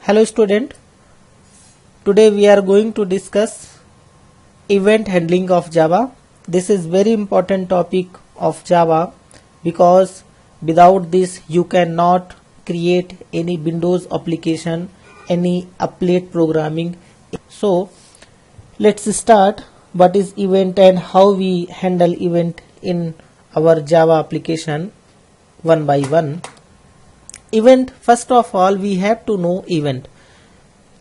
Hello student, today we are going to discuss event handling of Java. This is very important topic of Java because without this you cannot create any Windows application, any applet programming. So let's start what is event and how we handle event in our Java application one by one. Event, first of all we have to know event.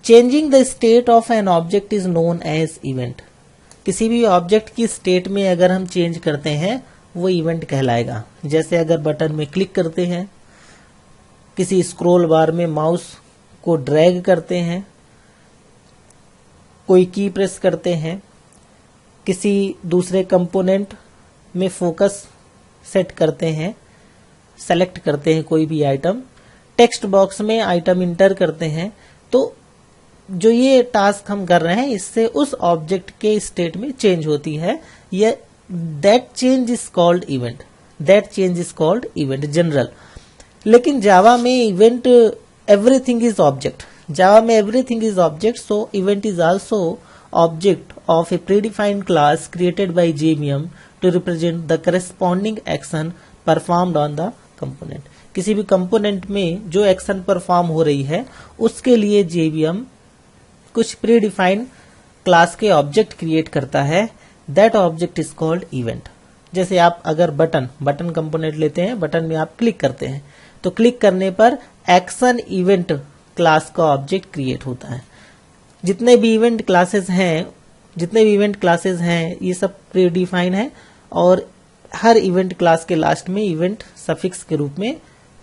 Changing the state of an object is known as event. किसी भी object की state में अगर हम change करते हैं वो event कहलाएगा. जैसे अगर बटन में क्लिक करते हैं, किसी स्क्रॉल बार में माउस को ड्रैग करते हैं, कोई की प्रेस करते हैं, किसी दूसरे कंपोनेंट में फोकस सेट करते हैं, सेलेक्ट करते हैं कोई भी आइटम, टेक्स्ट बॉक्स में आइटम इंटर करते हैं, तो जो ये टास्क हम कर रहे हैं इससे उस ऑब्जेक्ट के स्टेट में चेंज होती है. ये that change is called event. That change is called event general. लेकिन जावा में event everything is object. Java में everything is object, so event is also object of a predefined class created by JVM to represent the corresponding action performed on the component. किसी भी component में जो action perform हो रही है उसके लिए जेवीएम कुछ प्रीडिफाइंड क्लास के ऑब्जेक्ट क्रिएट करता है. That object is called event. जैसे आप अगर बटन कंपोनेंट लेते हैं, बटन में आप क्लिक करते हैं तो क्लिक करने पर एक्शन इवेंट क्लास का ऑब्जेक्ट क्रिएट होता है. जितने भी इवेंट क्लासेस हैं ये सब प्रीडिफाइंड है और हर इवेंट क्लास के लास्ट में इवेंट सफिक्स के रूप में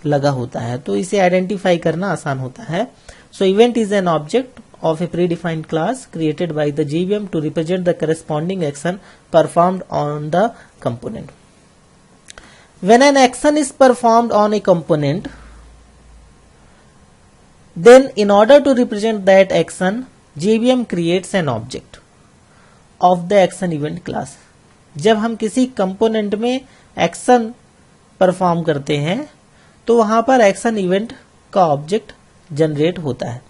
लगा होता है, तो इसे आइडेंटिफाई करना आसान होता है. सो event is an object of a predefined class created by the JVM to represent the corresponding action performed on the component. When an action is performed on a component, then in order to represent that action, JVM creates an object of the action event class. जब हम किसी component में action perform करते हैं तो वहां पर action event का ऑब्जेक्ट जनरेट होता है.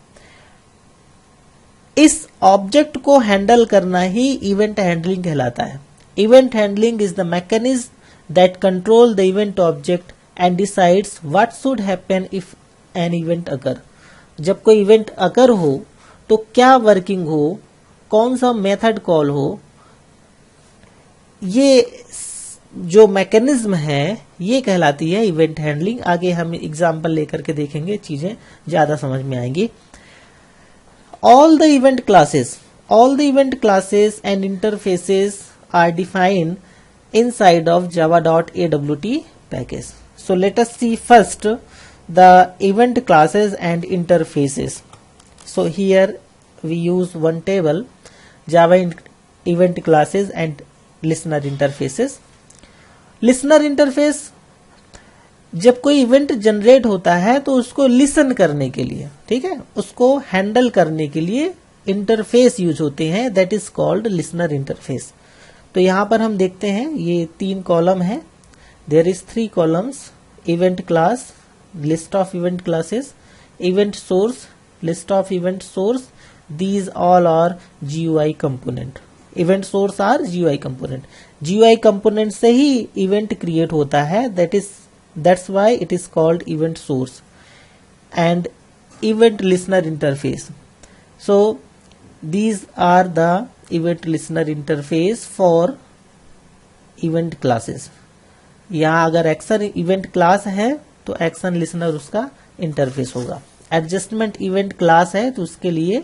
इस ऑब्जेक्ट को हैंडल करना ही इवेंट हैंडलिंग कहलाता है. Event handling is the mechanism that control the event object and decides what should happen if an event occur. जब कोई इवेंट अकर हो तो क्या वर्किंग हो, कौन सा मेथड कॉल हो, ये जो मैकेनिज्म है ये कहलाती है इवेंट हैंडलिंग. आगे हम एग्जांपल लेकर के देखेंगे, चीजें ज्यादा समझ में आएंगी. All the event classes and interfaces are defined inside of java.awt package. So let us see first the event classes and interfaces. So here we use one table, Java event classes and listener interfaces. Listener interface, जब कोई event generate होता है तो उसको listen करने के लिए, ठीक है, उसको हैंडल करने के लिए इंटरफेस यूज होते हैं. That is called listener interface. तो यहां पर हम देखते हैं ये 3 कॉलम है. There is 3 columns: event class, list of event classes, event source, list of event source. These all are GUI component. Event source are GUI component. GUI component से ही इवेंट क्रिएट होता है. That's why it is called event source and event listener interface. So these are the event listener interface for event classes. यहाँ अगर action event class है तो action listener उसका interface होगा. एडजस्टमेंट इवेंट क्लास है तो उसके लिए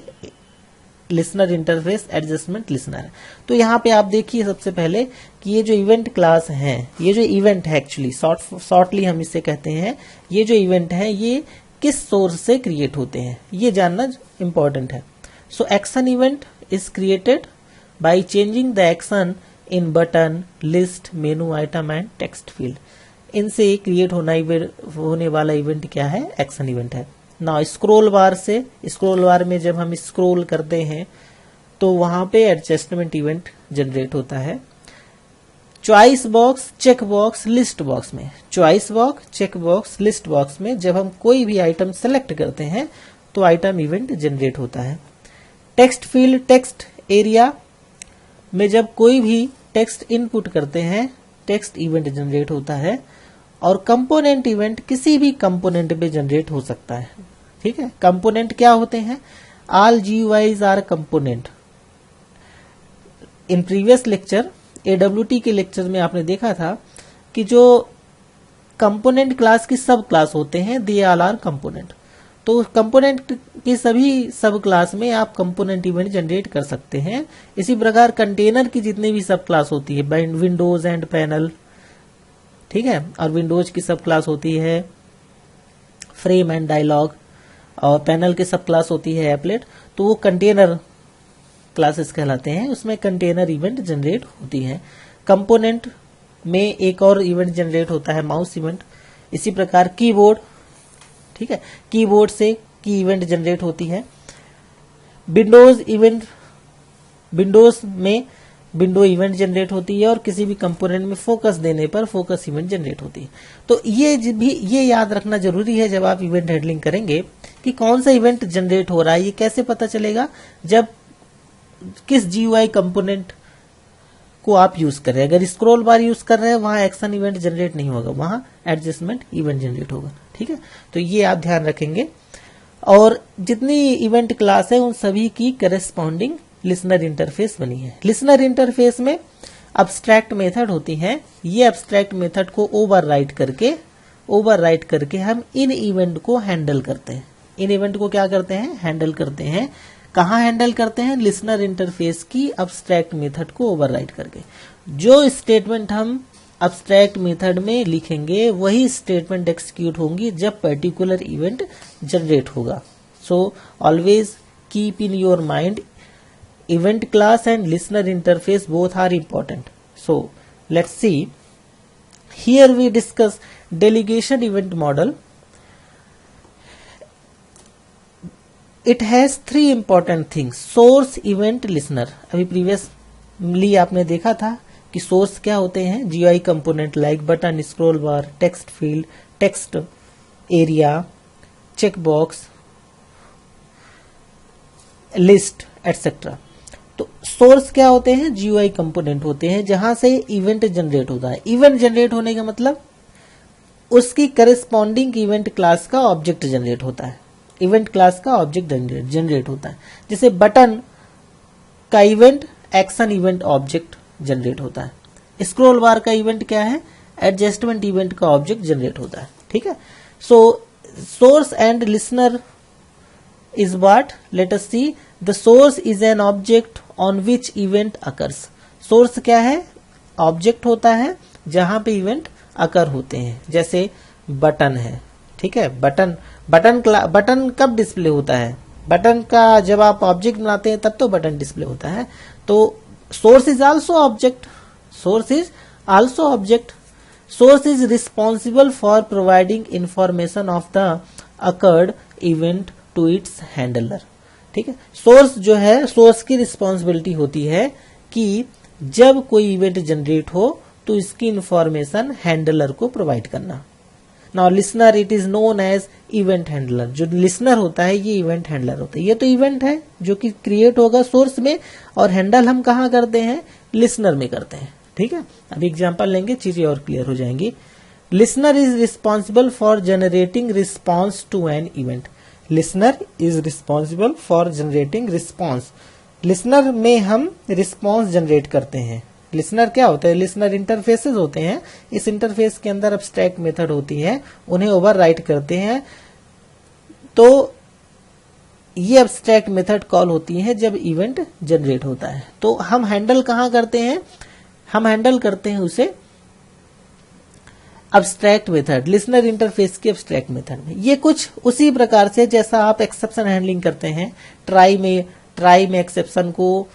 लिसनर इंटरफेस एडजस्टमेंट लिसनर है. तो यहाँ पे आप देखिए सबसे पहले कि ये जो इवेंट क्लास है, ये जो इवेंट है, एक्चुअली शॉर्टली हम इसे कहते हैं, ये जो इवेंट है ये किस सोर्स से क्रिएट होते हैं ये जानना इंपॉर्टेंट है. So action event is created by changing the action in button, list, menu item and text field. इनसे क्रिएट होने वाला इवेंट क्या है? एक्शन इवेंट है. ना स्क्रॉल बार में जब हम स्क्रॉल करते हैं तो वहां पे एडजस्टमेंट इवेंट जनरेट होता है. Choice box, check box, list box में जब हम कोई भी आइटम सेलेक्ट करते हैं तो आइटम इवेंट जनरेट होता है। टेक्स्ट फील्ड टेक्स्ट एरिया में जब कोई भी टेक्स्ट इनपुट करते हैं टेक्स्ट इवेंट जनरेट होता है। और कंपोनेंट इवेंट किसी भी कंपोनेंट पे जनरेट हो सकता है। ठीक है, कंपोनेंट क्या होते हैं? All GUIs R component. In previous lecture AWT के लेक्चर में आपने देखा था कि जो कंपोनेंट क्लास की सब क्लास होते हैं दे ऑल आर कंपोनेंट। तो कंपोनेंट की सभी सब क्लास में आप कंपोनेंट इवेंट जनरेट कर सकते हैं। इसी प्रकार कंटेनर की जितने भी सब क्लास होती है विंडोज एंड पैनल, ठीक है, और विंडोज की सब क्लास होती है फ्रेम एंड डायलॉग, और पैनल की सब क्लास होती है एप्लेट, तो वो कंटेनर क्लासेस कहलाते हैं। उसमें कंटेनर इवेंट जनरेट होती है। कंपोनेंट में एक और इवेंट जनरेट होता है माउस इवेंट। इसी प्रकार कीबोर्ड, ठीक है, कीबोर्ड से की इवेंट जनरेट होती है। विंडोज इवेंट, विंडोज में विंडो इवेंट जनरेट होती है और किसी भी कंपोनेंट में फोकस देने पर फोकस इवेंट जनरेट होती है। तो ये याद रखना जरूरी है जब आप इवेंट हैंडलिंग करेंगे कि कौन सा इवेंट जनरेट हो रहा है। ये कैसे पता चलेगा? जब किस GUI कंपोनेंट को आप यूज कर रहे हैं। अगर स्क्रॉल बार यूज कर रहे हैं वहां एक्शन इवेंट जनरेट नहीं होगा, वहां एडजस्टमेंट इवेंट जनरेट होगा। ठीक है, तो ये आप ध्यान रखेंगे। और जितनी इवेंट क्लास है उन सभी की करस्पॉन्डिंग लिसनर इंटरफेस बनी है। लिसनर इंटरफेस में अब्स्ट्रैक्ट मेथड होती हैं। ये अब्स्ट्रैक्ट मेथड को ओवरराइट करके हम इन इवेंट को हैंडल करते हैं। इन इवेंट को क्या करते हैं? हैंडल करते हैं। कहाँ हैंडल करते हैं? लिसनर इंटरफेस की अब्स्ट्रैक्ट मेथड को ओवरराइट करके। जो स्टेटमेंट हम अब्स्ट्रैक्ट मेथड में लिखेंगे वही स्टेटमेंट एक्सिक्यूट होंगी जब पर्टिकुलर इवेंट जनरेट होगा। So always keep in your mind event class and listener interface both are important. So let's see, here we discuss delegation event model. It has three important things: source, event, listener. अभी previously आपने देखा था कि source क्या होते हैं? GUI component like button, scroll bar, text field, text area, checkbox, list, etc. तो source क्या होते हैं? GUI कंपोनेंट होते हैं जहां से इवेंट जनरेट होता है। इवेंट जनरेट होने का मतलब उसकी करस्पॉन्डिंग इवेंट क्लास का ऑब्जेक्ट जनरेट होता है। इवेंट क्लास का ऑब्जेक्ट जनरेट होता है। जैसे बटन का event action event object generate होता है। स्क्रॉल बार का इवेंट क्या है? एडजस्टमेंट इवेंट का ऑब्जेक्ट जनरेट होता है। ठीक है, so source and listener is what? Let us see. The source is an object on which event occurs. Source क्या है? ऑब्जेक्ट होता है जहां पे इवेंट अकर होते हैं। जैसे बटन है, ठीक है, बटन कब डिस्प्ले होता है? बटन का जब आप ऑब्जेक्ट बनाते हैं तब तो बटन डिस्प्ले होता है। तो source is also object. Source is responsible for providing information of the occurred event to its handler. ठीक है, सोर्स जो है, सोर्स की रिस्पॉन्सिबिलिटी होती है कि जब कोई इवेंट जनरेट हो तो इसकी इंफॉर्मेशन हैंडलर को प्रोवाइड करना। Now listener, it is known as event handler. जो लिसनर होता है ये इवेंट हैंडलर होता है। ये तो इवेंट है जो कि क्रिएट होगा सोर्स में, और हैंडल हम कहाँ करते हैं? लिसनर में करते हैं। ठीक है, अब एग्जाम्पल लेंगे, चीजें और क्लियर हो जाएंगी। Listener is responsible for generating response to an event. Listener is responsible for generating response. Listener में हम रिस्पॉन्स जनरेट करते हैं। लिसनर क्या होता है? लिसनर इंटरफेसेस होते हैं। इस इंटरफेस के अंदर अब्स्ट्रैक्ट मेथड होती है, उन्हें ओवरराइट करते हैं। तो ये अब्स्ट्रैक्ट मेथड कॉल होती है जब इवेंट जनरेट होता है। तो हम हैंडल कहाँ करते हैं? हम हैंडल करते हैं उसे अब्स्ट्रैक्ट मेथड, लिसनर इंटरफेस की अब्स्ट्रैक्ट मेथड में। ये कुछ उसी प्रकार से जैसा आप एक्सेप्शन हैंडलिंग करते हैं। ट्राई में एक्सेप्शन को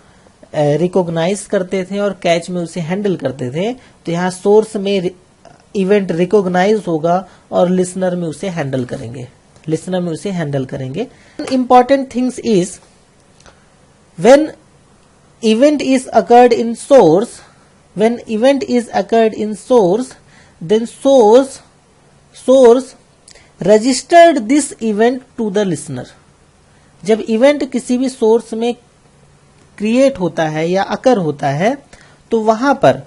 रिकॉग्नाइज करते थे और कैच में उसे हैंडल करते थे। तो यहाँ सोर्स में इवेंट रिकॉग्नाइज होगा और लिसनर में उसे हैंडल करेंगे। Important things is when event is occurred in source, then source registered this event to the listener. जब इवेंट किसी भी सोर्स में क्रिएट होता है या अकर होता है, तो वहां पर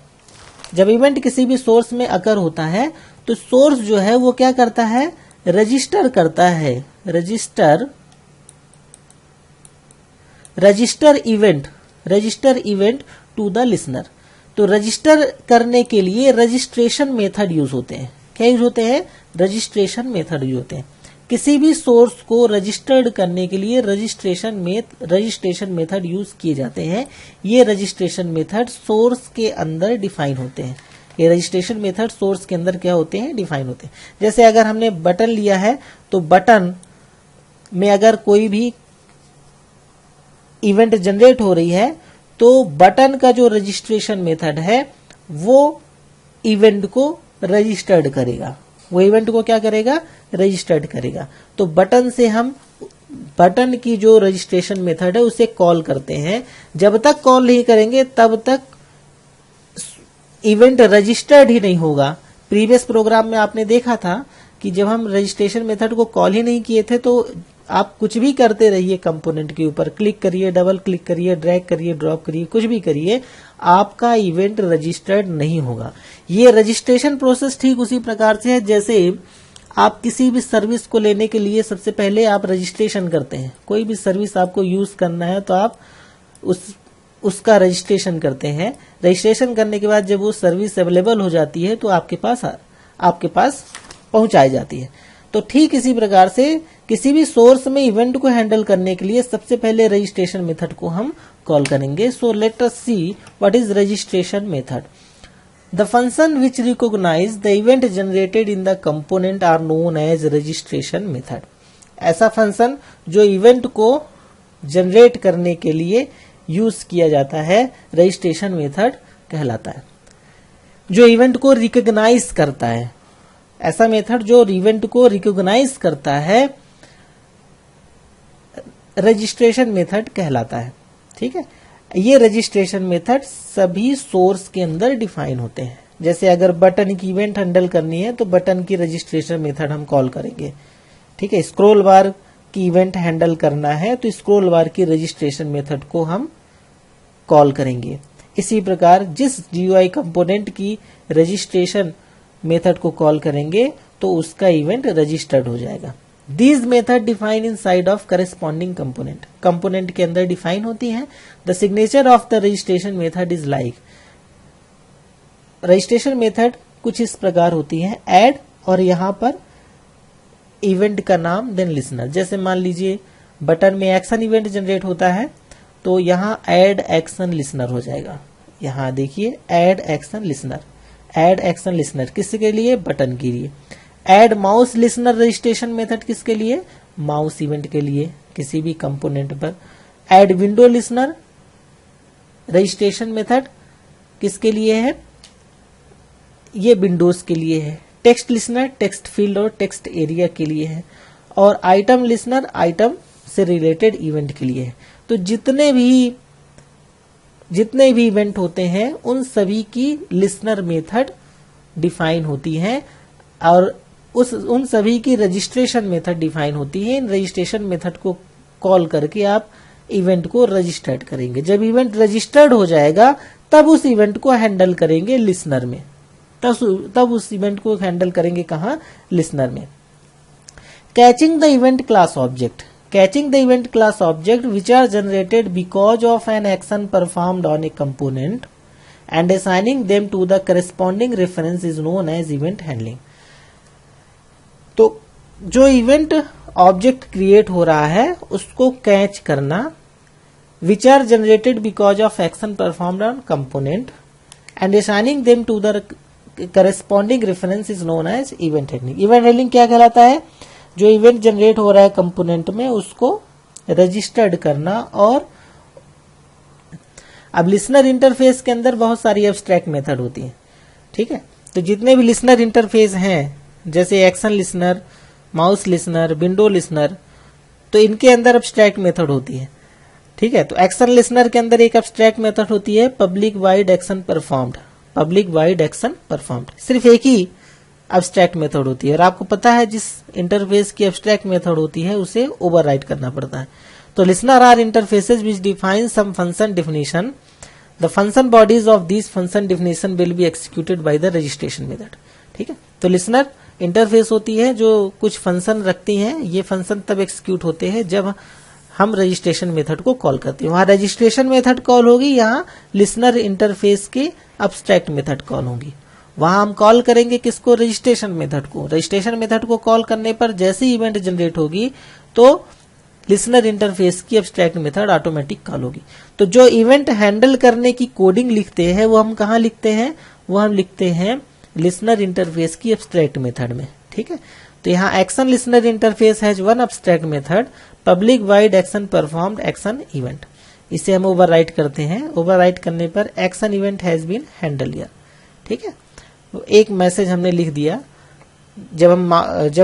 जब इवेंट किसी भी सोर्स में अकर होता है तो सोर्स जो है वो क्या करता है, रजिस्टर करता है, register event to the listener. तो रजिस्टर करने के लिए रजिस्ट्रेशन मेथड यूज होते हैं। क्या यूज होते हैं, रजिस्ट्रेशन मेथड यूज होते हैं। किसी भी सोर्स को रजिस्टर्ड करने के लिए रजिस्ट्रेशन मेथड यूज किए जाते हैं। ये रजिस्ट्रेशन मेथड सोर्स के अंदर डिफाइन होते हैं। ये रजिस्ट्रेशन मेथड सोर्स के अंदर क्या होते हैं, डिफाइन होते हैं। जैसे अगर हमने बटन लिया है तो बटन में अगर कोई भी इवेंट जनरेट हो रही है तो बटन का जो रजिस्ट्रेशन मेथड है वो इवेंट को रजिस्टर्ड करेगा, वो इवेंट को क्या करेगा, रजिस्टर्ड करेगा। तो बटन से हम बटन की जो रजिस्ट्रेशन मेथड है उसे कॉल करते हैं। जब तक कॉल नहीं करेंगे तब तक इवेंट रजिस्टर्ड ही नहीं होगा। प्रीवियस प्रोग्राम में आपने देखा था कि जब हम रजिस्ट्रेशन मेथड को कॉल ही नहीं किए थे तो आप कुछ भी करते रहिए, कंपोनेंट के ऊपर क्लिक करिए, डबल क्लिक करिए, ड्रैग करिए, ड्रॉप करिए, कुछ भी करिए, आपका इवेंट रजिस्टर्ड नहीं होगा। ये रजिस्ट्रेशन प्रोसेस ठीक उसी प्रकार से है जैसे आप किसी भी सर्विस को लेने के लिए सबसे पहले आप रजिस्ट्रेशन करते हैं। कोई भी सर्विस आपको यूज करना है तो आप उसका रजिस्ट्रेशन करते हैं। रजिस्ट्रेशन करने के बाद जब वो सर्विस अवेलेबल हो जाती है तो आपके पास पहुंचाई जाती है। तो ठीक इसी प्रकार से किसी भी सोर्स में इवेंट को हैंडल करने के लिए सबसे पहले रजिस्ट्रेशन मेथड को हम कॉल करेंगे। So let us see what is registration method. The function which recognize the event generated in the component are known as registration method. ऐसा फंक्शन जो इवेंट को जनरेट करने के लिए यूज किया जाता है रजिस्ट्रेशन मेथड कहलाता है। जो इवेंट को रिकॉग्नाइज करता है, ऐसा मेथड जो इवेंट को रिकॉग्नाइज करता है रजिस्ट्रेशन मेथड कहलाता है। ठीक है, ये रजिस्ट्रेशन मेथड सभी सोर्स के अंदर डिफाइन होते हैं। जैसे अगर बटन की इवेंट हैंडल करनी है तो बटन की रजिस्ट्रेशन मेथड हम कॉल करेंगे। ठीक है, स्क्रॉल बार की इवेंट हैंडल करना है तो स्क्रॉल बार की रजिस्ट्रेशन मेथड को हम कॉल करेंगे। इसी प्रकार जिस GUI कंपोनेंट की रजिस्ट्रेशन मेथड को कॉल करेंगे तो उसका इवेंट रजिस्टर्ड हो जाएगा। These method define in side of corresponding component, component के अंदर डिफाइन होती हैं। The signature of the registration method is like, registration method कुछ इस प्रकार होती है, ऐड और यहां पर इवेंट का नाम देन लिसनर। जैसे मान लीजिए बटन में एक्शन इवेंट जनरेट होता है तो यहां ऐड एक्शन लिसनर हो जाएगा। यहां देखिए add action listener, add action listener किसके लिए, बटन के लिए। Add mouse listener registration method किसके लिए, माउस इवेंट के लिए किसी भी कंपोनेंट पर। Add window listener registration method किसके लिए है, ये विंडोज के लिए है। टेक्स्ट लिसनर टेक्स्ट फील्ड और टेक्स्ट एरिया के लिए है। और आइटम लिसनर आइटम से रिलेटेड इवेंट के लिए है। तो जितने भी इवेंट होते हैं उन सभी की लिसनर मेथड डिफाइन होती है और उन सभी की रजिस्ट्रेशन मेथड डिफाइन होती है। इन रजिस्ट्रेशन मेथड को कॉल करके आप इवेंट को रजिस्टर्ड करेंगे। जब इवेंट रजिस्टर्ड हो जाएगा तब उस इवेंट को हैंडल करेंगे लिसनर में, तब उस इवेंट को हैंडल करेंगे कहां, लिसनर में। Catching the event class object, catching the event class object which are generated because of an action performed on a component and assigning them to the corresponding reference is known as event handling। तो जो event object create हो रहा है उसको catch करना, which are generated because of action performed on component and assigning them to the corresponding reference is known as event handling। event handling क्या कहलाता है, जो इवेंट जनरेट हो रहा है कंपोनेंट में उसको रजिस्टर्ड करना। और अब लिसनर इंटरफेस के अंदर बहुत सारी एब्स्ट्रैक्ट मेथड होती है। ठीक है, तो जितने भी लिसनर इंटरफेस हैं जैसे action listener, mouse listener, window listener, तो इनके अंदर एब्स्ट्रैक्ट मेथड होती है। ठीक है, तो एक्शन लिसनर के अंदर एक एब्स्ट्रैक्ट मेथड होती है public void action performed, public void action performed, सिर्फ एक ही एब्स्ट्रैक्ट मेथड होती है। और आपको पता है जिस इंटरफेस की एब्स्ट्रैक्ट मेथड होती है उसे ओवरराइड करना पड़ता है। तो listener are interfaces which define some function definition, the function bodies of this function definition will be executed by the registration method. ठीक है, तो लिसनर इंटरफेस होती है जो कुछ फंक्शन रखती हैं, ये फंक्शन तब एक्सिक्यूट होते हैं जब हम रजिस्ट्रेशन मेथड को कॉल करते हैं। वहां रजिस्ट्रेशन मेथड कॉल होगी, यहाँ लिसनर इंटरफेस की अब्स्ट्रैक्ट मेथड कॉल होगी। वहां हम कॉल करेंगे किसको, रजिस्ट्रेशन मेथड को। रजिस्ट्रेशन मेथड को कॉल करने पर जैसे ही इवेंट जनरेट होगी तो लिसनर इंटरफेस की अब्स्ट्रैक्ट मेथड ऑटोमेटिक कॉल होगी। तो जो इवेंट हैंडल करने की कोडिंग लिखते हैं वो हम कहाँ लिखते हैं, वो हम लिखते हैं लिसनर इंटरफेस की अब्स्ट्रैक्ट मेथड में। ठीक है, तो यहाँ action listener interface has one abstract method public void action performed action event. इसे हम ओवरराइट करते हैं, ओवरराइट करने पर action event has been handle here. ठीक है, तो एक मैसेज हमने लिख दिया, जब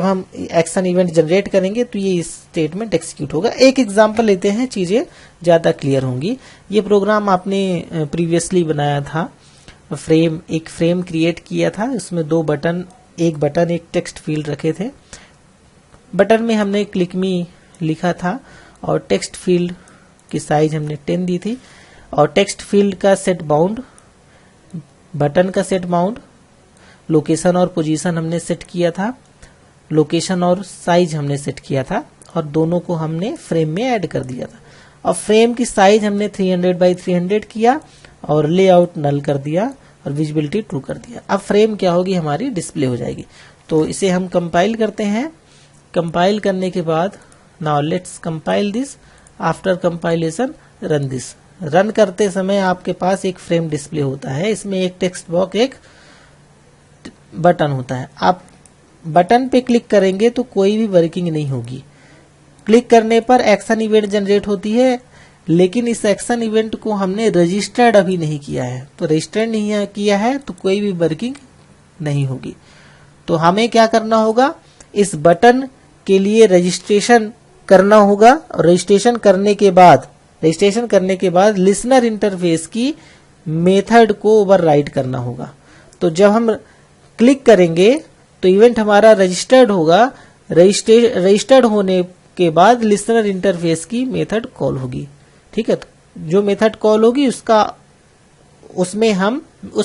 हम एक्शन इवेंट जनरेट करेंगे तो ये स्टेटमेंट एक्सिक्यूट होगा। एक एग्जांपल लेते हैं, चीजें ज्यादा क्लियर होंगी। ये प्रोग्राम आपने प्रीवियसली बनाया था, एक फ्रेम क्रिएट किया था, उसमें दो बटन, एक बटन एक टेक्स्ट फील्ड रखे थे। बटन में हमने क्लिक मी लिखा था और टेक्स्ट फील्ड की साइज हमने 10 दी थी, और टेक्स्ट फील्ड का सेट बाउंड, बटन का सेट बाउंड, लोकेशन और पोजीशन हमने सेट किया था, लोकेशन और साइज हमने सेट किया था, और दोनों को हमने फ्रेम में ऐड कर दिया था। और फ्रेम की साइज हमने 300 बाई 300 किया और लेआउट नल कर दिया और विजिबिलिटी ट्रू कर दिया। अब फ्रेम क्या होगी, हमारी डिस्प्ले हो जाएगी। तो इसे हम कंपाइल करते हैं। कंपाइल करने के बाद now let's compile this, after compilation run this. Run करते समय आपके पास एक फ्रेम डिस्प्ले होता है, इसमें एक टेक्स्ट बॉक्स, एक बटन होता है। आप बटन पे क्लिक करेंगे तो कोई भी वर्किंग नहीं होगी। क्लिक करने पर एक्शन इवेंट जनरेट होती है, लेकिन इस एक्शन इवेंट को हमने रजिस्टर्ड अभी नहीं किया है। तो रजिस्टर्ड नहीं किया है तो कोई भी वर्किंग नहीं होगी। तो हमें क्या करना होगा, इस बटन के लिए रजिस्ट्रेशन करना होगा, और रजिस्ट्रेशन करने के बाद लिसनर इंटरफेस की मेथड को ओवरराइट करना होगा। तो जब हम क्लिक करेंगे तो इवेंट हमारा रजिस्टर्ड होगा, रजिस्टर्ड होने के बाद लिसनर इंटरफेस की मेथड कॉल होगी। ठीक है, तो जो मेथड कॉल होगी उस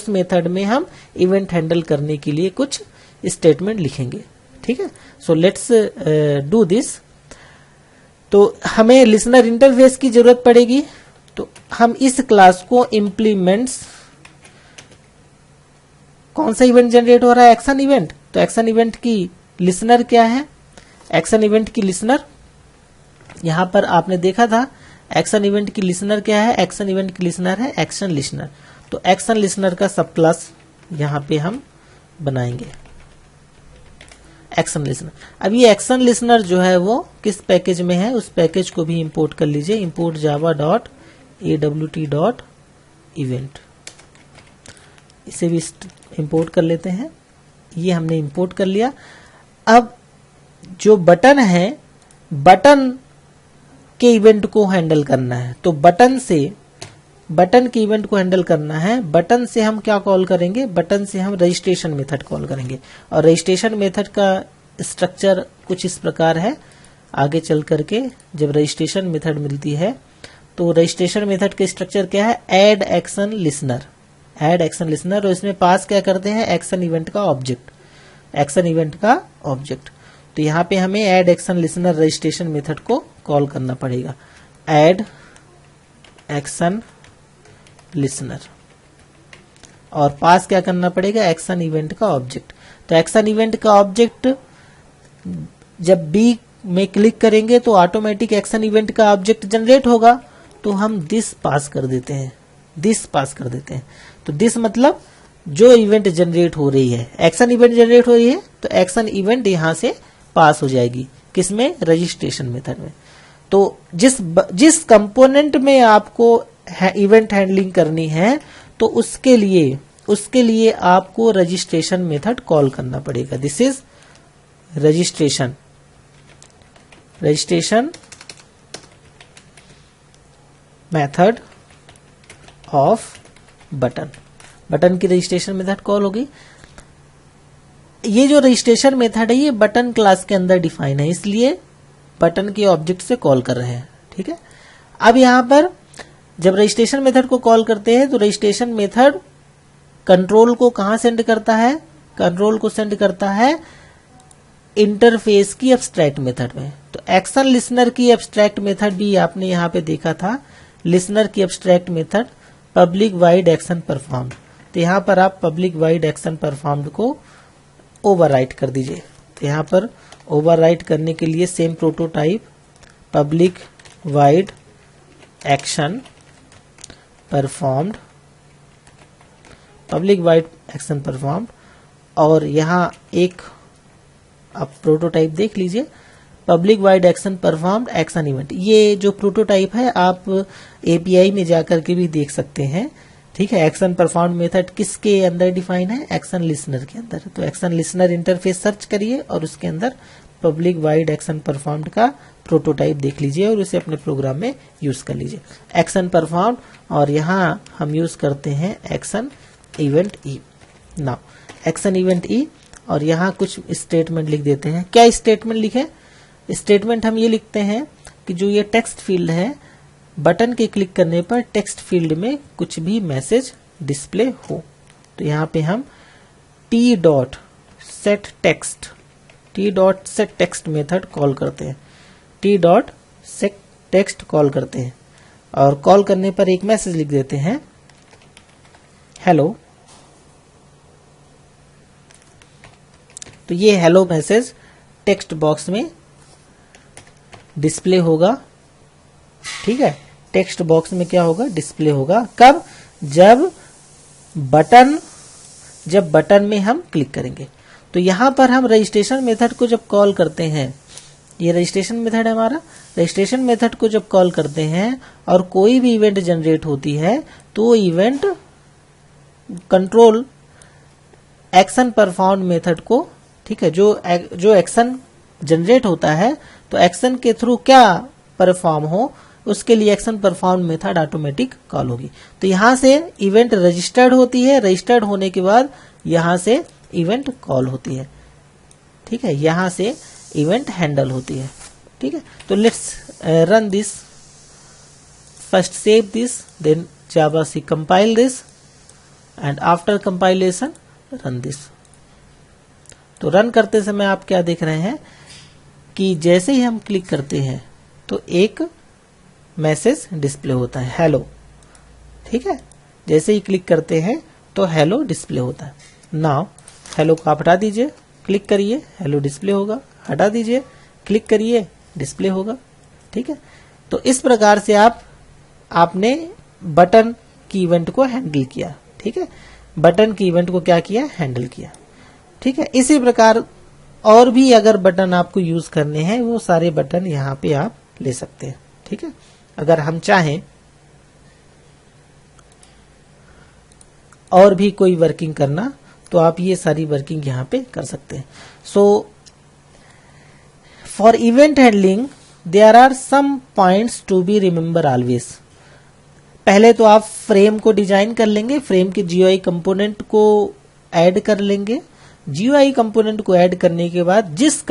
मेथड में हम इवेंट हैंडल करने के लिए कुछ स्टेटमेंट लिखेंगे। ठीक है, सो लेट्स डू दिस। तो हमें लिसनर इंटरफेस की जरूरत पड़ेगी, तो हम इस क्लास को इम्प्लीमेंट्स, कौन सा इवेंट जनरेट हो रहा है, एक्शन इवेंट। तो एक्शन इवेंट की लिसनर क्या है, एक्शन इवेंट की लिसनर, यहां पर आपने देखा था एक्शन इवेंट की लिसनर क्या है, एक्शन इवेंट की लिसनर है एक्शन लिसनर। तो एक्शन लिसनर का सब क्लास यहां पे हम बनाएंगे, एक्शन लिसनर। अब ये एक्शन लिसनर जो है वो किस पैकेज में है, उस पैकेज को भी इंपोर्ट कर लीजिए, इंपोर्ट java.awt.event, इसे भी इंपोर्ट कर लेते हैं। ये हमने इंपोर्ट कर लिया। अब जो बटन है, बटन के इवेंट को हैंडल करना है, तो बटन के इवेंट को हैंडल करना है। बटन से हम क्या कॉल करेंगे, बटन से हम रजिस्ट्रेशन मेथड कॉल करेंगे, और रजिस्ट्रेशन मेथड का स्ट्रक्चर कुछ इस प्रकार है। आगे चल करके जब रजिस्ट्रेशन मेथड मिलती है तो रजिस्ट्रेशन मेथड का स्ट्रक्चर क्या है, add action listener, add action listener, और इसमें पास क्या करते हैं, एक्शन इवेंट का ऑब्जेक्ट, एक्शन इवेंट का ऑब्जेक्ट। तो यहाँ पे हमें add action listener registration method को कॉल करना पड़ेगा, ऐड एक्शन लिसनर, और पास क्या करना पड़ेगा, एक्शन इवेंट का ऑब्जेक्ट। तो एक्शन इवेंट का ऑब्जेक्ट जब बी में क्लिक करेंगे तो ऑटोमेटिक एक्शन इवेंट का ऑब्जेक्ट जनरेट होगा। तो हम दिस पास कर देते हैं, दिस पास कर देते हैं। तो दिस मतलब जो इवेंट जनरेट हो रही है, एक्शन इवेंट जनरेट हो रही है, तो एक्शन इवेंट यहां से पास हो जाएगी, किसमें, रजिस्ट्रेशन मेथड में। तो जिस कंपोनेंट में आपको इवेंट हैंडलिंग करनी है, तो उसके लिए आपको रजिस्ट्रेशन मेथड कॉल करना पड़ेगा। This is registration method off button की रजिस्ट्रेशन मेथड कॉल होगी। ये जो रजिस्ट्रेशन मेथड है ये बटन क्लास के अंदर डिफाइन है, इसलिए बटन के ऑब्जेक्ट से कॉल कर रहे हैं। ठीक है। अब यहां पर जब रजिस्ट्रेशन मेथड को कॉल करते हैं तो रजिस्ट्रेशन मेथड कंट्रोल को कहां सेंड करता है, कंट्रोल को सेंड करता है इंटरफेस की एब्स्ट्रैक्ट मेथड में। तो एक्शन लिसनर की एब्स्ट्रैक्ट मेथड भी आपने यहां पे देखा था, लिसनर की abstract method public void action performed. तो यहां पर आप पब्लिक वाइड एक्शन परफॉर्म्ड को ओवरराइट कर दीजिए। तो यहां पर ओवरराइट करने के लिए same prototype public void action performed, public void action performed, और यहां एक आप प्रोटोटाइप देख लीजिए public void action performed action event. ये जो प्रोटोटाइप है आप एपीआई में जाकर के भी देख सकते हैं, ठीक है। एक्शन परफॉर्म्ड मेथड किसके अंदर डिफाइन है, एक्शन लिसनर के अंदर। तो एक्शन लिसनर इंटरफेस सर्च करिए और उसके अंदर पब्लिक वाइड एक्शन परफॉर्म्ड का प्रोटोटाइप देख लीजिए और उसे अपने प्रोग्राम में यूज कर लीजिए। एक्शन परफॉर्म्ड, और यहाँ हम यूज करते हैं action event E. Now action event E, और यहाँ कुछ स्टेटमेंट लिख देते हैं। क्या स्टेटमेंट लिखे, स्टेटमेंट हम ये लिखते हैं कि जो ये टेक्स्ट फील्ड है, बटन के क्लिक करने पर टेक्स्ट फील्ड में कुछ भी मैसेज डिस्प्ले हो। तो यहाँ पे हम T dot set text method call करते हैं, T dot set text call करते हैं, और कॉल करने पर एक मैसेज लिख देते हैं हेलो। तो ये हेलो मैसेज टेक्स्ट बॉक्स में डिस्प्ले होगा, ठीक है। टेक्स्ट बॉक्स में क्या होगा, डिस्प्ले होगा। कब, जब बटन में हम क्लिक करेंगे। तो यहां पर हम रजिस्ट्रेशन मेथड को जब कॉल करते हैं, ये रजिस्ट्रेशन मेथड है हमारा, रजिस्ट्रेशन मेथड को जब कॉल करते हैं और कोई भी इवेंट जनरेट होती है तो event control action perform method को, ठीक है, जो एक्शन जनरेट होता है तो एक्शन के थ्रू क्या परफॉर्म हो उसके लिए action perform method automatic call होगी। तो यहां से इवेंट रजिस्टर्ड होती है, रजिस्टर्ड होने के बाद यहां से इवेंट कॉल होती है, ठीक है, यहां से इवेंट हैंडल होती है, ठीक है। तो let's run this, first save this, then javac compile this, and after compilation run this. तो रन करते समय आप क्या देख रहे हैं कि जैसे ही हम क्लिक करते हैं तो एक मैसेज डिस्प्ले होता है हेलो, ठीक है। जैसे ही क्लिक करते हैं तो हेलो डिस्प्ले होता है। नाउ हेलो को आप हटा दीजिए, क्लिक करिए, हेलो डिस्प्ले होगा, हटा दीजिए, क्लिक करिए, डिस्प्ले होगा, ठीक है। तो इस प्रकार से आपने बटन की इवेंट को हैंडल किया, ठीक है, बटन की इवेंट को क्या किया, हैंडल किया, ठीक है। इसी प्रकार और भी अगर बटन आपको यूज करने हैं वो सारे बटन यहाँ पे आप ले सकते हैं, ठीक है। अगर हम चाहें और भी कोई वर्किंग करना तो आप ये सारी वर्किंग यहाँ पे कर सकते हैं। So for event handling there are some points to be remember always. पहले तो आप फ्रेम को डिजाइन कर लेंगे, फ्रेम के जीयूआई कंपोनेंट को ऐड कर लेंगे। जीयूआई कंपोनेंट को ऐड करने के बाद जिस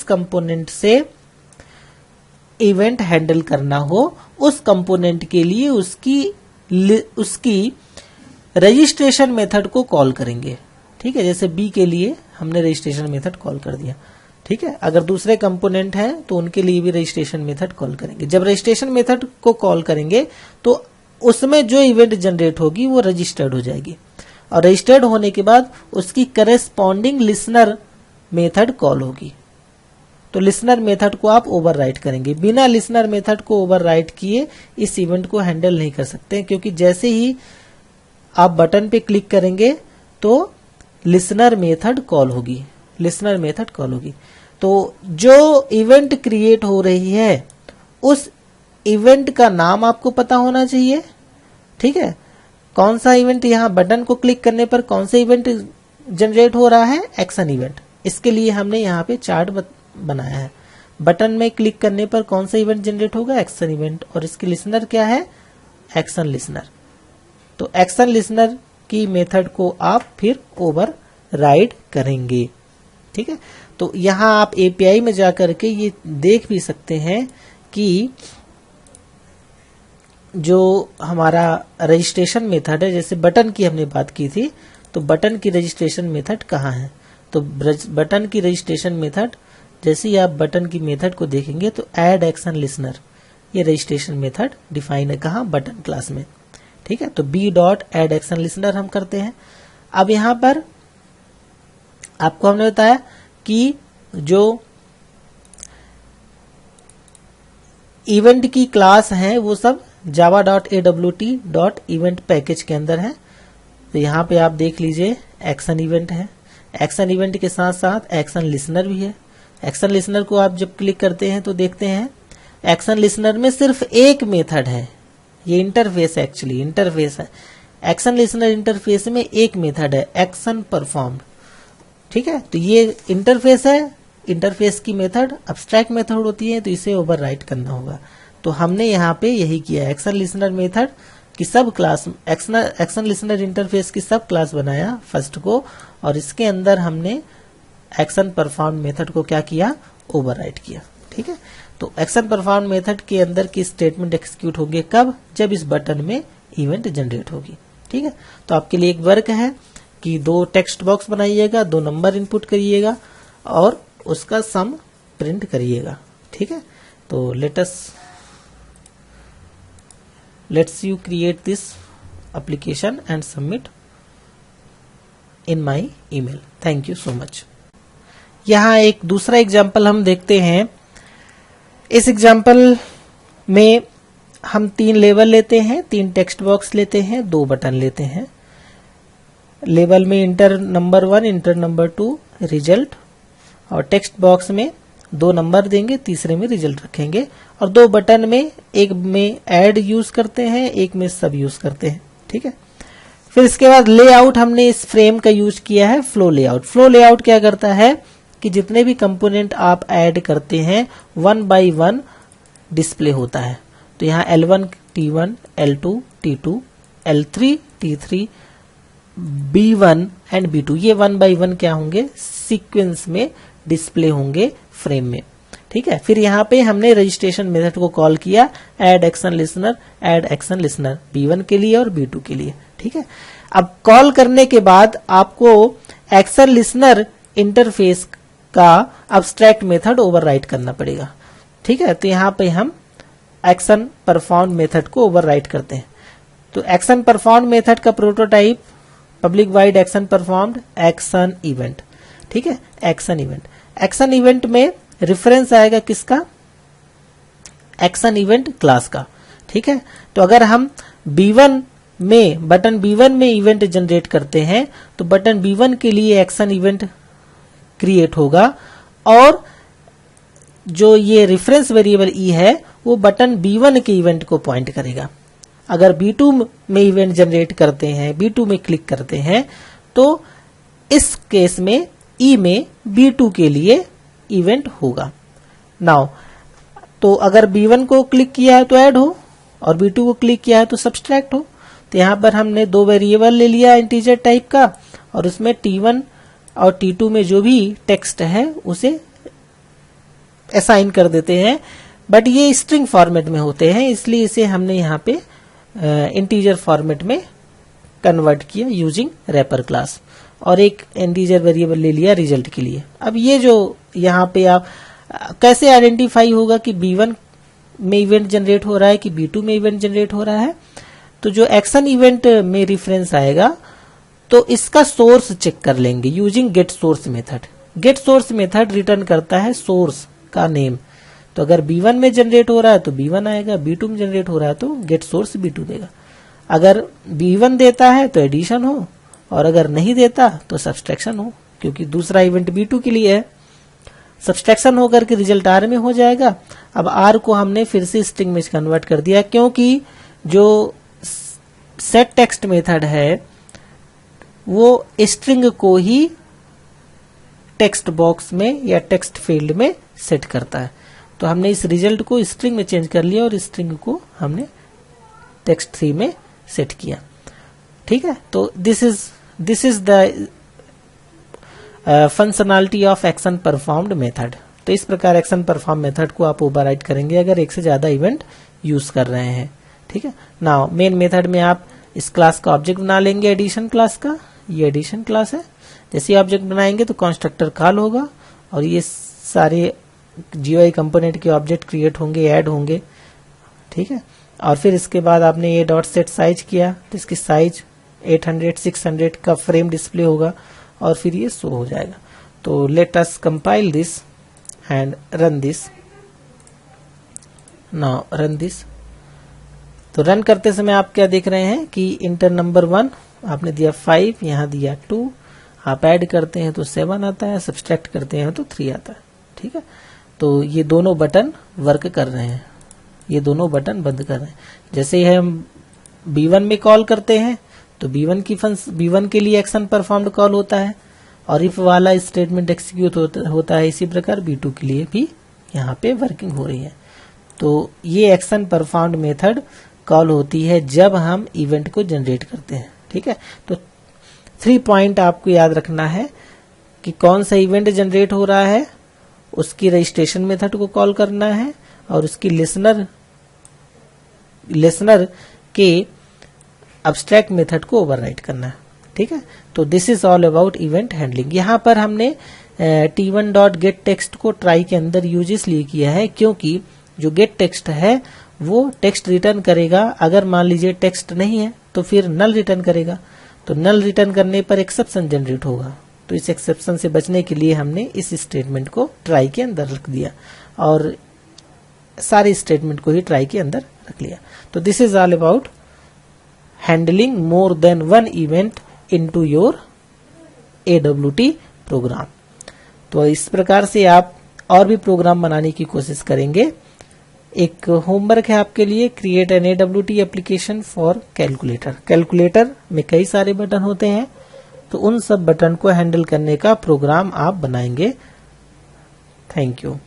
कंपोनेंट से इवेंट हैंडल करना हो उस कंपोनेंट के लिए उसकी रजिस्ट्रेशन मेथड को कॉल करेंगे, ठीक है। जैसे बी के लिए हमने रजिस्ट्रेशन मेथड कॉल कर दिया, ठीक है। अगर दूसरे कंपोनेंट हैं तो उनके लिए भी रजिस्ट्रेशन मेथड कॉल करेंगे। जब रजिस्ट्रेशन मेथड को कॉल करेंगे तो उसमें जो इवेंट जनरेट होगी वो रजिस्टर्ड हो जाएगी, और रजिस्टर्ड होने के बाद उसकी करेस्पॉन्डिंग लिसनर मेथड कॉल होगी। तो लिसनर मेथड को आप ओवरराइट करेंगे। बिना लिसनर मेथड को ओवरराइट किए इस इवेंट को हैंडल नहीं कर सकते, क्योंकि जैसे ही आप बटन पे क्लिक करेंगे तो लिसनर मेथड कॉल होगी, लिसनर मेथड कॉल होगी। तो जो इवेंट क्रिएट हो रही है उस इवेंट का नाम आपको पता होना चाहिए, ठीक है। कौन सा इवेंट, यहाँ बटन को क्लिक करने पर कौन सा इवेंट जनरेट हो रहा है, एक्शन इवेंट। इसके लिए हमने यहाँ पे चार्ट बनाया है। बटन में क्लिक करने पर कौन सा इवेंट जनरेट होगा, एक्शन इवेंट, और इसकी लिसनर क्या है, एक्शन लिसनर। तो एक्शन लिसनर की मेथड को आप फिर ओवरराइड करेंगे, ठीक है। तो यहाँ आप एपीआई में जाकर के ये देख भी सकते हैं कि जो हमारा रजिस्ट्रेशन मेथड है, जैसे बटन की हमने बात की थी, तो बटन की रजिस्ट्रेशन मेथड कहाँ है, तो बटन की रजिस्ट्रेशन मेथड, जैसे ही आप बटन की मेथड को देखेंगे तो ऐड एक्शन लिसनर, ये रजिस्ट्रेशन मेथड डिफाइन है कहाँ, बटन क्लास में। ठीक है, तो B dot add action listener हम करते हैं। अब यहाँ पर आपको हमने बताया कि जो इवेंट की क्लास है वो सब java.awt.event पैकेज के अंदर है। तो यहाँ पे आप देख लीजिए एक्शन इवेंट है, एक्शन इवेंट के साथ साथ एक्शन लिसनर भी है। एक्शन लिसनर को आप जब क्लिक करते हैं तो देखते हैं एक्शन लिसनर में सिर्फ एक मेथड है, ये इंटरफेस एक्चुअली इंटरफेस है। एक्शन लिसनर इंटरफेस में एक मेथड है एक्शन परफॉर्म्ड। ठीक है, तो ये इंटरफेस है, इंटरफेस की मेथड अब्स्ट्रैक्ट मेथड होती है, तो इसे ओवरराइट करना होगा। तो हमने यहाँ पे यही किया, एक्शन लिसनर मेथड की सब क्लास, एक्शन लिसनर इंटरफेस की सब क्लास बनाया फर्स्ट को, और इसके अंदर हमने एक्शन परफॉर्म मेथड को क्या किया, ओवरराइट किया। ठीक है, तो एक्शन परफॉर्म मेथड के अंदर की स्टेटमेंट एग्जीक्यूट होंगे कब, जब इस बटन में इवेंट जनरेट होगी। ठीक है, तो आपके लिए एक वर्क है कि 2 टेक्स्ट बॉक्स बनाइएगा, 2 नंबर इनपुट करिएगा और उसका सम प्रिंट करिएगा। ठीक है, तो let's you create this application and submit in my email. Thank you so much. यहाँ एक दूसरा एग्जाम्पल हम देखते हैं। इस एग्जाम्पल में हम 3 लेवल लेते हैं, 3 टेक्स्ट बॉक्स लेते हैं, 2 बटन लेते हैं। लेवल में inter number 1, inter number 2, result, और टेक्स्ट बॉक्स में 2 नंबर देंगे, तीसरे में रिजल्ट रखेंगे, और 2 बटन में, एक में ऐड यूज करते हैं, एक में सब यूज करते हैं। ठीक है, फिर इसके बाद लेआउट हमने इस फ्रेम का यूज किया है फ्लो लेआउट। फ्लो लेआउट क्या करता है कि जितने भी कंपोनेंट आप ऐड करते हैं 1 by 1 डिस्प्ले होता है। तो यहाँ L1 T1, L2 T2, L3 T3, B1 and B2, ये 1 by 1 क्या होंगे, सीक्वेंस में डिस्प्ले होंगे फ्रेम में। ठीक है, फिर यहाँ पे हमने रजिस्ट्रेशन मेथड को कॉल किया, ऐड एक्शन लिसनर B1 के लिए और B2 के लिए। ठीक है, अब कॉल करने के बाद आपको एक्शन लिसनर इंटरफेस का अब्स्ट्रैक्ट मेथड ओवरराइट करना पड़ेगा। ठीक है, तो यहाँ पे हम एक्शन परफॉर्म मेथड को ओवरराइट करते हैं। तो एक्शन परफॉर्म मेथड का prototype public void action performed action event. ठीक है, एक्शन इवेंट में रेफरेंस आएगा किसका, एक्शन इवेंट क्लास का। ठीक है, तो अगर हम B1 में, बटन B1 में इवेंट जनरेट करते हैं तो बटन B1 के लिए एक्शन इवेंट क्रिएट होगा, और जो ये रेफरेंस वेरिएबल ई है वो बटन B1 के इवेंट को पॉइंट करेगा। अगर B2 में इवेंट जनरेट करते हैं, B2 में क्लिक करते हैं, तो इस केस में ई में B2 के लिए इवेंट होगा। नाउ तो अगर B1 को क्लिक किया है तो ऐड हो, और B2 को क्लिक किया है तो सब्सट्रैक्ट हो। तो यहाँ पर हमने 2 वेरिएबल ले लिया इंटीजर टाइप का, और उसमें T1 और T2 में जो भी टेक्स्ट है उसे असाइन कर देते हैं, बट ये स्ट्रिंग फॉर्मेट में होते हैं, इसलिए इसे हमने यहाँ पे इंटीजर फॉर्मेट में कन्वर्ट किया यूजिंग रैपर क्लास, और एक इंटीजर वेरिएबल ले लिया रिजल्ट के लिए। अब ये जो यहाँ पे आप कैसे आइडेंटिफाई होगा कि B1 में इवेंट जनरेट हो रहा है कि B2 में इवेंट जनरेट हो रहा है, तो जो एक्शन इवेंट में रेफरेंस आएगा तो इसका सोर्स चेक कर लेंगे using get source method. Get source method return करता है सोर्स का नेम। तो अगर B1 में जनरेट हो रहा है तो B1 आएगा, B2 में जनरेट हो रहा है तो गेट सोर्स B2 देगा। अगर B1 देता है तो एडिशन हो, और अगर नहीं देता तो सब्सट्रैक्शन हो, क्योंकि दूसरा इवेंट B2 के लिए है। सब्सट्रैक्शन होकर के रिजल्ट R में हो जाएगा। अब R को हमने फिर से स्ट्रिंग में कन्वर्ट कर दिया, क्योंकि जो सेट टेक्स्ट मेथड है वो स्ट्रिंग को ही टेक्स्ट बॉक्स में या टेक्स्ट फील्ड में सेट करता है। तो हमने इस रिजल्ट को स्ट्रिंग में चेंज कर लिया और स्ट्रिंग को हमने टेक्स्ट 3 में सेट किया। ठीक है, तो this is the functionality of action performed method. तो इस प्रकार एक्शन परफॉर्म मेथड को आप ओवरराइड करेंगे अगर एक से ज्यादा इवेंट यूज कर रहे हैं। ठीक है, नाउ मेन मेथड में आप इस क्लास का ऑब्जेक्ट बना लेंगे एडिशन क्लास का। ये एडिशन क्लास है, जैसे ऑब्जेक्ट बनाएंगे तो कंस्ट्रक्टर कॉल होगा और ये सारे GUI कंपोनेंट के ऑब्जेक्ट क्रिएट होंगे, ऐड होंगे। ठीक है, और फिर इसके बाद आपने ये डॉट सेट साइज किया तो इसकी साइज 800 600 का फ्रेम डिस्प्ले होगा और फिर ये शो हो जाएगा। तो let us compile this and run this. Now run this. तो रन करते समय आप क्या देख रहे हैं कि इंटर नंबर 1 आपने दिया 5, यहाँ दिया 2, आप ऐड करते हैं तो 7 आता है, सब्सट्रैक्ट करते हैं तो 3 आता है। ठीक है, तो ये दोनों बटन वर्क कर रहे हैं, ये दोनों बटन बंद कर रहे हैं। जैसे ही हम B1 में कॉल करते हैं तो B1 के लिए एक्शन परफॉर्म्ड कॉल होता है और इफ वाला स्टेटमेंट एक्सिक्यूट होता है। इसी प्रकार B2 के लिए भी यहाँ पे वर्किंग हो रही है। तो ये एक्शन परफॉर्म्ड मेथड कॉल होती है जब हम इवेंट को जनरेट करते हैं। ठीक है, तो 3 पॉइंट आपको याद रखना है कि कौन सा इवेंट जनरेट हो रहा है, उसकी रजिस्ट्रेशन मेथड को कॉल करना है और उसकी लिसनर के अब्स्ट्रैक्ट मेथड को ओवरराइट करना है। ठीक है, तो this is all about event handling. यहाँ पर हमने t1.getText को ट्राई के अंदर यूज इसलिए किया है क्योंकि जो गेट टेक्स्ट है वो टेक्स्ट रिटर्न करेगा। अगर मान लीजिए टेक्स्ट नहीं है तो फिर नल रिटर्न करेगा, तो नल रिटर्न करने पर एक्सेप्शन जनरेट होगा। तो इस एक्सेप्शन से बचने के लिए हमने इस स्टेटमेंट को ट्राई के अंदर रख दिया और सारे स्टेटमेंट को ही ट्राई के अंदर रख लिया। तो this is all about handling more than one event into your AWT program. तो इस प्रकार से आप और भी प्रोग्राम बनाने की कोशिश करेंगे। एक होमवर्क है आपके लिए, create an AWT application for calculator. Calculator में कई सारे बटन होते हैं, तो उन सब बटन को हैंडल करने का प्रोग्राम आप बनाएंगे। Thank you.